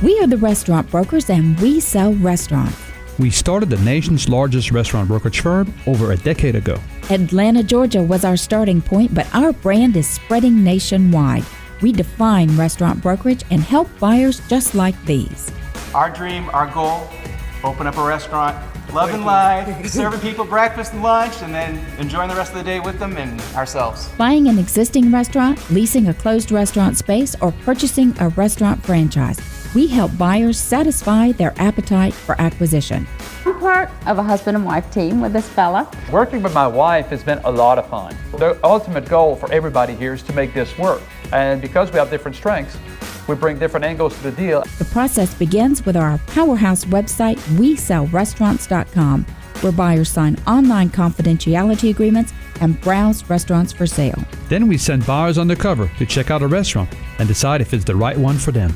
We are the restaurant brokers, and we sell restaurants. We started the nation's largest restaurant brokerage firm over a decade ago. Atlanta, Georgia was our starting point, but our brand is spreading nationwide. We define restaurant brokerage and help buyers just like these. Our dream, our goal, open up a restaurant, loving life, serving people breakfast and lunch, and then enjoying the rest of the day with them and ourselves. Buying an existing restaurant, leasing a closed restaurant space, or purchasing a restaurant franchise. We help buyers satisfy their appetite for acquisition. I'm part of a husband and wife team with this fella. Working with my wife has been a lot of fun. The ultimate goal for everybody here is to make this work. And because we have different strengths, we bring different angles to the deal. The process begins with our powerhouse website, WeSellRestaurants.com, where buyers sign online confidentiality agreements and browse restaurants for sale. Then we send buyers undercover to check out a restaurant and decide if it's the right one for them.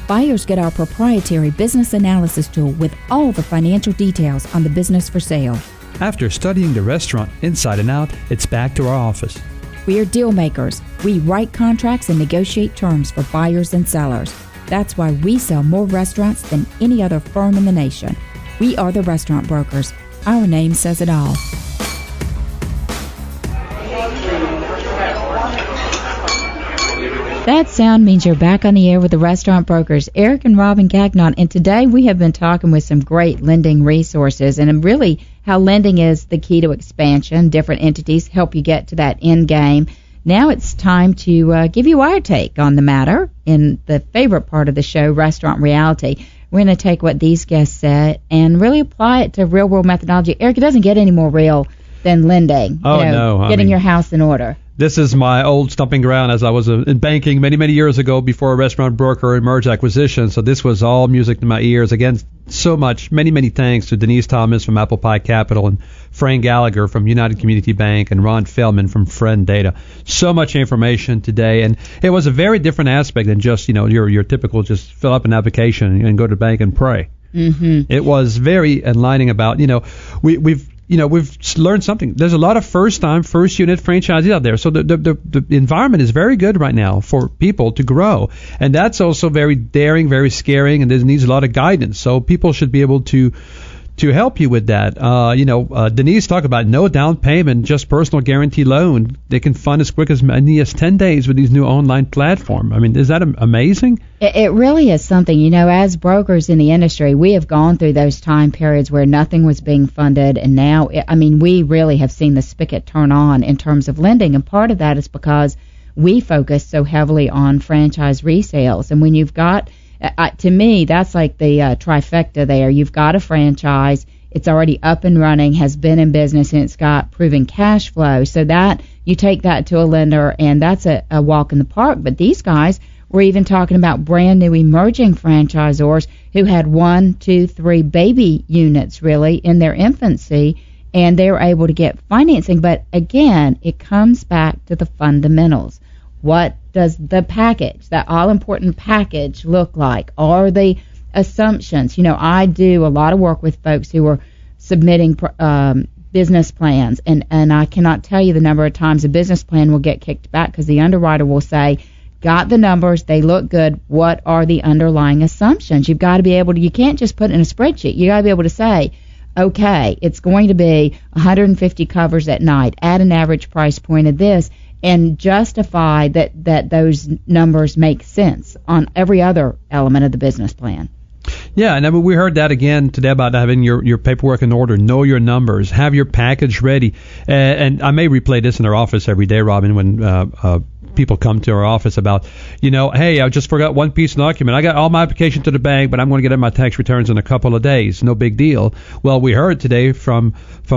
Buyers get our proprietary business analysis tool with all the financial details on the business for sale. After studying the restaurant inside and out, it's back to our office. We are deal makers. We write contracts and negotiate terms for buyers and sellers. That's why we sell more restaurants than any other firm in the nation. We are the restaurant brokers. Our name says it all. That sound means you're back on the air with the Restaurant Brokers, Eric and Robin Gagnon, and today we have been talking with some great lending resources and really how lending is the key to expansion. Different entities help you get to that end game. Now it's time to give you our take on the matter in the favorite part of the show, Restaurant Reality. We're going to take what these guests said and really apply it to real-world methodology. Eric, it doesn't get any more real than lending. Oh, no. Getting your house in order. This is my old stomping ground as I was in banking many, many years ago before a restaurant broker and merge acquisition. So this was all music to my ears. Again, so much, many thanks to Denise Thomas from Apple Pie Capital and Frank Gallagher from United Community Bank and Ron Feldman from Friend Data. So much information today. And it was a very different aspect than just, your typical just fill up an application and go to the bank and pray. Mm-hmm. It was very enlightening about, we've learned something. There's a lot of first-time, first-unit franchisees out there. So the environment is very good right now for people to grow. And that's also very daring, very scaring, and it needs a lot of guidance. So people should be able to help you with that. Denise talked about no down payment, just personal guarantee loan. They can fund as quick as many as 10 days with these new online platform. I mean, is that amazing? It really is something. As brokers in the industry, we have gone through those time periods where nothing was being funded, and now, we really have seen the spigot turn on in terms of lending, and part of that is because we focus so heavily on franchise resales. And when you've got to me, that's like the trifecta there. You've got a franchise, it's already up and running, has been in business, and it's got proven cash flow. So that you take that to a lender, and that's a walk in the park. But these guys were even talking about brand new emerging franchisors who had 1, 2, 3 baby units really in their infancy, and they were able to get financing. But again, it comes back to the fundamentals. What does the package, that all-important package, look like? Are the assumptions? I do a lot of work with folks who are submitting business plans, and I cannot tell you the number of times a business plan will get kicked back because the underwriter will say, got the numbers, they look good, what are the underlying assumptions? You've got to be able to, you can't just put it in a spreadsheet. You got to be able to say, okay, it's going to be 150 covers at night at an average price point of this, and justify that those numbers make sense on every other element of the business plan. Yeah, and we heard that again today about having your paperwork in order, know your numbers, have your package ready. And I may replay this in our office every day, Robin, when people come to our office about, hey, I just forgot one piece of document. I got all my application to the bank, but I'm going to get in my tax returns in a couple of days. No big deal. Well, we heard today from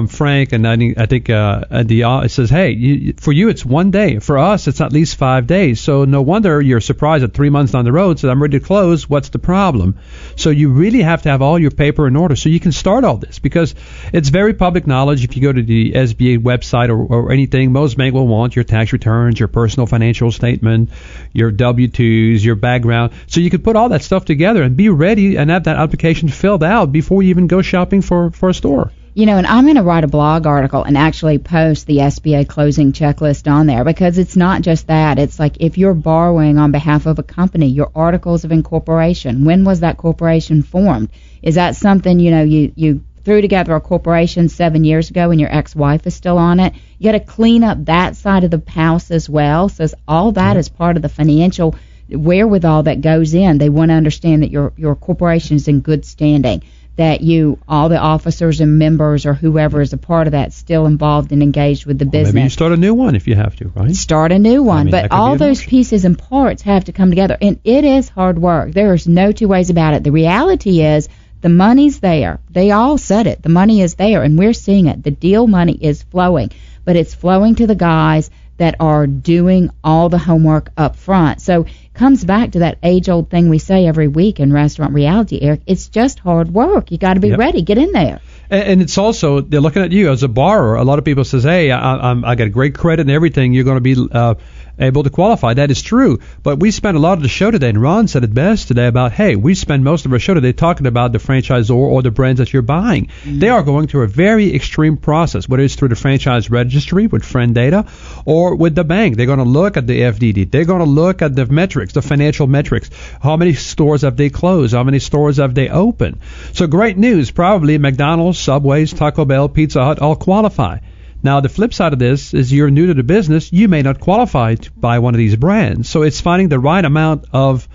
Frank, and I think it says, hey, for you it's 1 day. For us, it's at least 5 days. So no wonder you're surprised at 3 months down the road. So I'm ready to close. What's the problem? So you really have to have all your paper in order so you can start all this, because it's very public knowledge. If you go to the SBA website or anything, most banks will want your tax returns, your personal financial statement, your W-2s, your background. So you could put all that stuff together and be ready and have that application filled out before you even go shopping for a store. You know, and I'm going to write a blog article and actually post the SBA closing checklist on there, because it's not just that. It's like if you're borrowing on behalf of a company, your articles of incorporation, when was that corporation formed? Is that something, you know, you threw together a corporation 7 years ago and your ex-wife is still on it? You got to clean up that side of the house as well. So all that is part of the financial wherewithal that goes in. They want to understand that your corporation is in good standing, that all the officers and members or whoever is a part of that still involved and engaged with the business. Maybe you start a new one if you have to, right? Start a new one. But all those pieces and parts have to come together. And it is hard work. There's no two ways about it. The reality is the money's there. They all said it. The money is there, and we're seeing it. The deal money is flowing. But it's flowing to the guys that are doing all the homework up front. So it comes back to that age-old thing we say every week in restaurant reality, Eric. It's just hard work. You got to be ready. Get in there. And it's also, they're looking at you as a borrower. A lot of people says, hey, I got great credit and everything. You're going to be able to qualify. That is true. But we spent a lot of the show today, and Ron said it best today about, hey, we spend most of our show today talking about the franchisor or the brands that you're buying. Mm-hmm. They are going through a very extreme process, whether it's through the franchise registry with friend data or with the bank. They're going to look at the FDD. They're going to look at the metrics, the financial metrics. How many stores have they closed? How many stores have they opened? So great news. Probably McDonald's, Subway's, Taco Bell, Pizza Hut all qualify. Now, the flip side of this is you're new to the business, you may not qualify to buy one of these brands. So it's finding the right amount of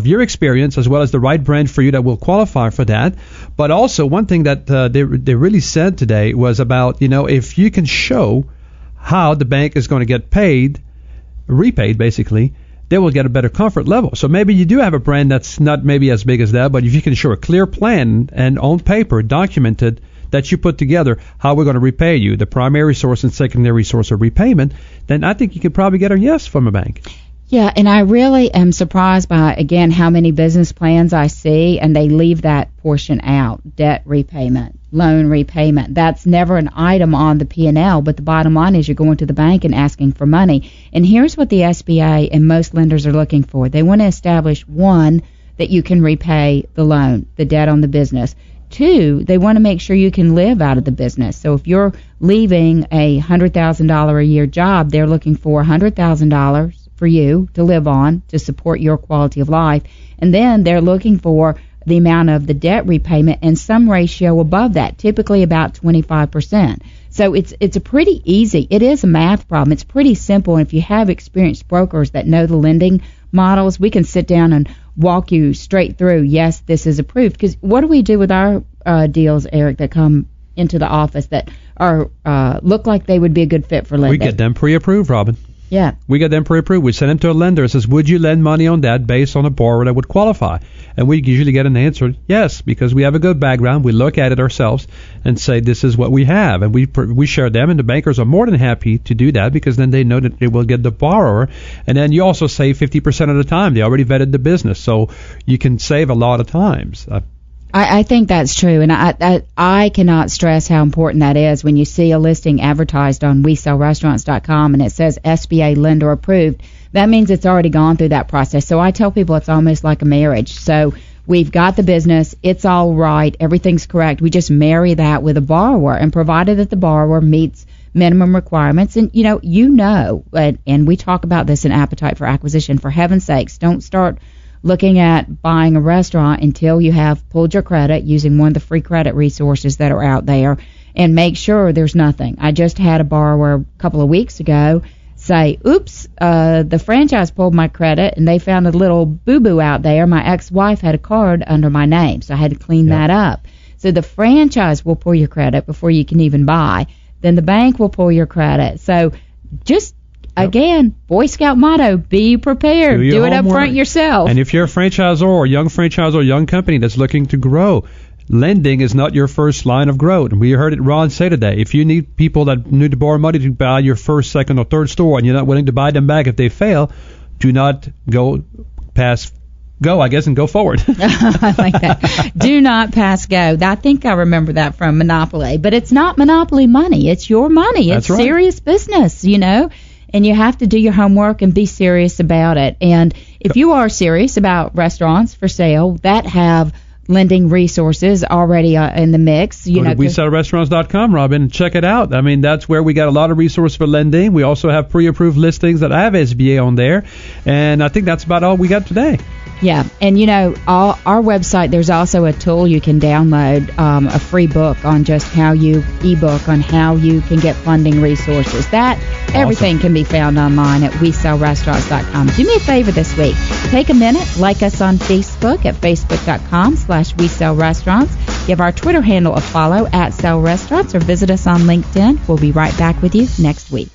your experience as well as the right brand for you that will qualify for that. But also one thing that they really said today was about, you know, if you can show how the bank is going to get repaid basically, they will get a better comfort level. So maybe you do have a brand that's not maybe as big as that, but if you can show a clear plan and on paper documented that you put together how we're going to repay you, the primary source and secondary source of repayment, then I think you could probably get a yes from a bank. Yeah, and I really am surprised by, again, how many business plans I see, and they leave that portion out, debt repayment, loan repayment. That's never an item on the P&L, but the bottom line is you're going to the bank and asking for money. And here's what the SBA and most lenders are looking for. They want to establish, one, that you can repay the loan, the debt on the business. Two, they want to make sure you can live out of the business. So if you're leaving a $100,000 a year job, they're looking for $100,000 for you to live on to support your quality of life. And then they're looking for the amount of the debt repayment and some ratio above that, typically about 25%. So it's a pretty easy, it is a math problem. It's pretty simple. And if you have experienced brokers that know the lending models, we can sit down and walk you straight through, yes, this is approved. Because what do we do with our deals, Eric, that come into the office that are look like they would be a good fit for lending? We get them pre-approved, Robin. Yeah. We get them pre-approved. We send them to a lender and says, would you lend money on that based on a borrower that would qualify? And we usually get an answer, yes, because we have a good background. We look at it ourselves and say, this is what we have. And we share them, and the bankers are more than happy to do that because then they know that they will get the borrower. And then you also save 50% of the time. They already vetted the business, so you can save a lot of times. I think that's true, and I cannot stress how important that is when you see a listing advertised on WeSellRestaurants.com and it says SBA lender approved. That means it's already gone through that process. So I tell people it's almost like a marriage. So we've got the business, it's all right, everything's correct. We just marry that with a borrower, and provided that the borrower meets minimum requirements, and you know, and we talk about this in Appetite for Acquisition. For heaven's sakes, don't start looking at buying a restaurant until you have pulled your credit using one of the free credit resources that are out there, and make sure there's nothing. I just had a borrower a couple of weeks ago say, oops, the franchise pulled my credit and they found a little boo-boo out there. My ex-wife had a card under my name, so I had to clean that up. So the franchise will pull your credit before you can even buy. Then the bank will pull your credit. So just again, Boy Scout motto, be prepared. Do it up front yourself. And if you're a franchisor or young franchisor or young company that's looking to grow, lending is not your first line of growth. And we heard it Ron say today. If you need people that need to borrow money to buy your first, second, or third store and you're not willing to buy them back if they fail, do not go, I guess, and go forward. I like that. Do not pass go. I think I remember that from Monopoly. But it's not Monopoly money. It's your money. It's serious business, and you have to do your homework and be serious about it. And if you are serious about restaurants for sale that have lending resources already in the mix. Go to WeSellRestaurants.com, Robin, and check it out. I mean, that's where we got a lot of resources for lending. We also have pre-approved listings that have SBA on there, and I think that's about all we got today. Yeah, and our website, there's also a tool you can download, a free book on just how you can get funding resources. Everything can be found online at WeSellRestaurants.com. Do me a favor this week. Take a minute, like us on Facebook at Facebook.com/WeSellRestaurants. Give our Twitter handle a follow @SellRestaurants, or visit us on LinkedIn. We'll be right back with you next week.